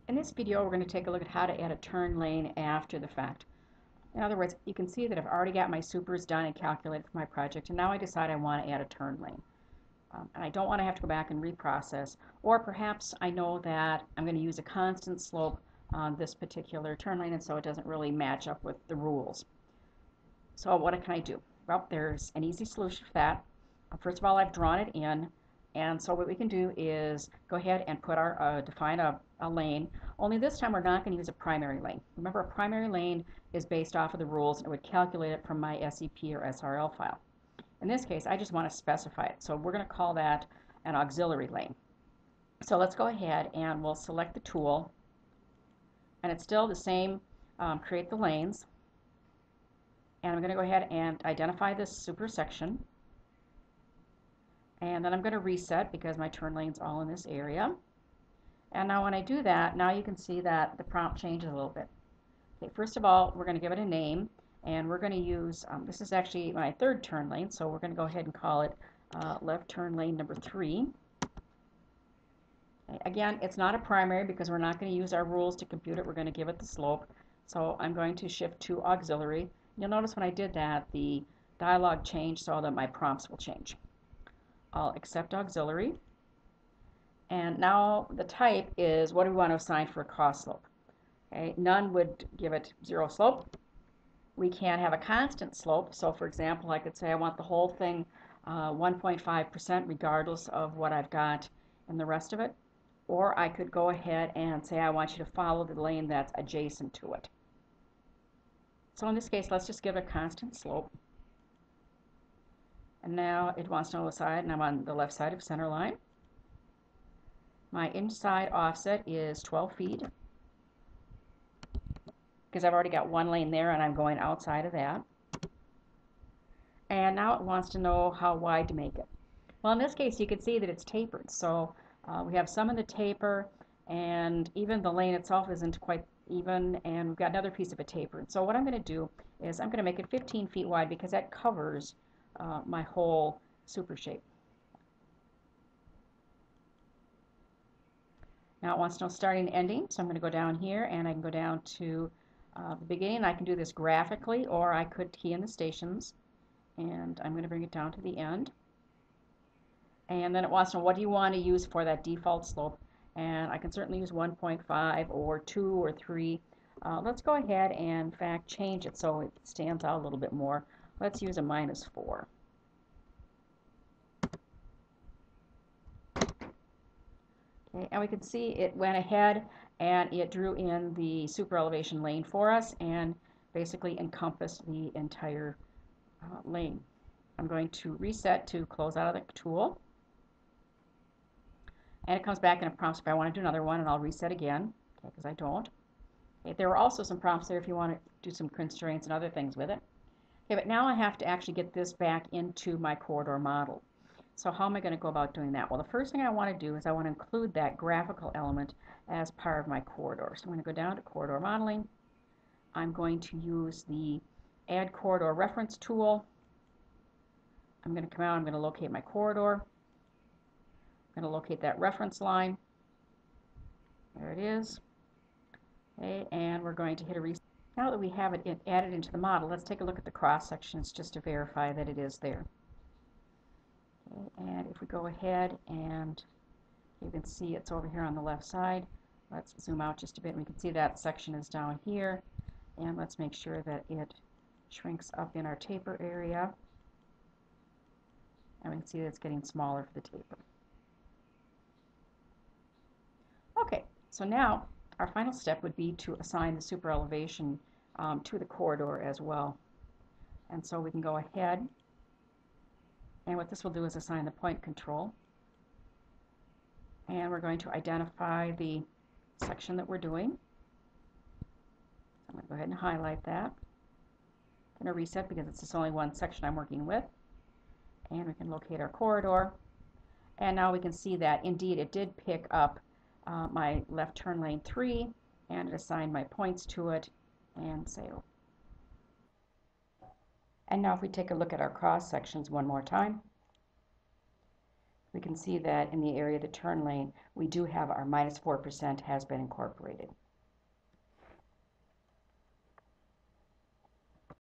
In this video, we're going to take a look at how to add a turn lane after the fact. In other words, you can see that I've already got my supers done and calculated for my project, and now I decide I want to add a turn lane. And I don't want to have to go back and reprocess, or perhaps I know that I'm going to use a constant slope on this particular turn lane, and so it doesn't really match up with the rules. So what can I do? Well, there's an easy solution for that. First of all, I've drawn it in, and so what we can do is go ahead and put our define a lane. Only this time we're not going to use a primary lane. Remember, a primary lane is based off of the rules, and it would calculate it from my SEP or SRL file. In this case, I just want to specify it, so we're going to call that an auxiliary lane. So let's go ahead and we'll select the tool, and it's still the same, create the lanes, and I'm going to go ahead and identify this super section, and then I'm going to reset because my turn lane's all in this area. And now when I do that, now you can see that the prompt changes a little bit. Okay, first of all, we're going to give it a name, and we're going to use, this is actually my third turn lane, so we're going to go ahead and call it left turn lane number 3. Okay, again, it's not a primary because we're not going to use our rules to compute it. We're going to give it the slope. So I'm going to shift to auxiliary. You'll notice when I did that, the dialog changed so that my prompts will change. I'll accept auxiliary. And now the type is what do we want to assign for a cost slope. Okay, none would give it 0 slope. We can have a constant slope. So for example, I could say I want the whole thing 1.5% regardless of what I've got in the rest of it. Or I could go ahead and say I want you to follow the lane that's adjacent to it. So in this case, let's just give it a constant slope. And now it wants to know the side, and I'm on the left side of center line. My inside offset is 12 feet because I've already got one lane there and I'm going outside of that. And now it wants to know how wide to make it. Well, in this case, you can see that it's tapered. So we have some in the taper, and even the lane itself isn't quite even, and we've got another piece of it tapered. So what I'm going to do is I'm going to make it 15 feet wide because that covers my whole super shape. Now it wants to know starting and ending, so I'm going to go down here and I can go down to the beginning. I can do this graphically, or I could key in the stations, and I'm going to bring it down to the end. And then it wants to know what do you want to use for that default slope, and I can certainly use 1.5 or 2 or 3. Let's go ahead and in fact change it so it stands out a little bit more. Let's use a -4. Okay, and we can see it went ahead and it drew in the super elevation lane for us and basically encompassed the entire lane. I'm going to reset to close out of the tool, and it comes back and it prompts if I want to do another one, and I'll reset again because I don't. Okay, there were also some prompts there if you want to do some constraints and other things with it. Okay, but now I have to actually get this back into my corridor model. So how am I going to go about doing that? Well, the first thing I want to do is I want to include that graphical element as part of my corridor. So I'm going to go down to corridor modeling. I'm going to use the add corridor reference tool. I'm going to come out, I'm going to locate my corridor. I'm going to locate that reference line. There it is. Okay, and we're going to hit a reset. Now that we have it added into the model, let's take a look at the cross sections just to verify that it is there. Okay, and if we go ahead and you can see it's over here on the left side. Let's zoom out just a bit and we can see that section is down here, and let's make sure that it shrinks up in our taper area, and we can see that it's getting smaller for the taper. Okay, so now our final step would be to assign the super elevation to the corridor as well. And so we can go ahead, and what this will do is assign the point control, and we're going to identify the section that we're doing. I'm going to go ahead and highlight that. I'm going to reset because it's just only one section I'm working with, and we can locate our corridor, and now we can see that indeed it did pick up my left turn lane 3, and it assigned my points to it, and save. And now if we take a look at our cross sections one more time, we can see that in the area of the turn lane, we do have our minus 4% has been incorporated.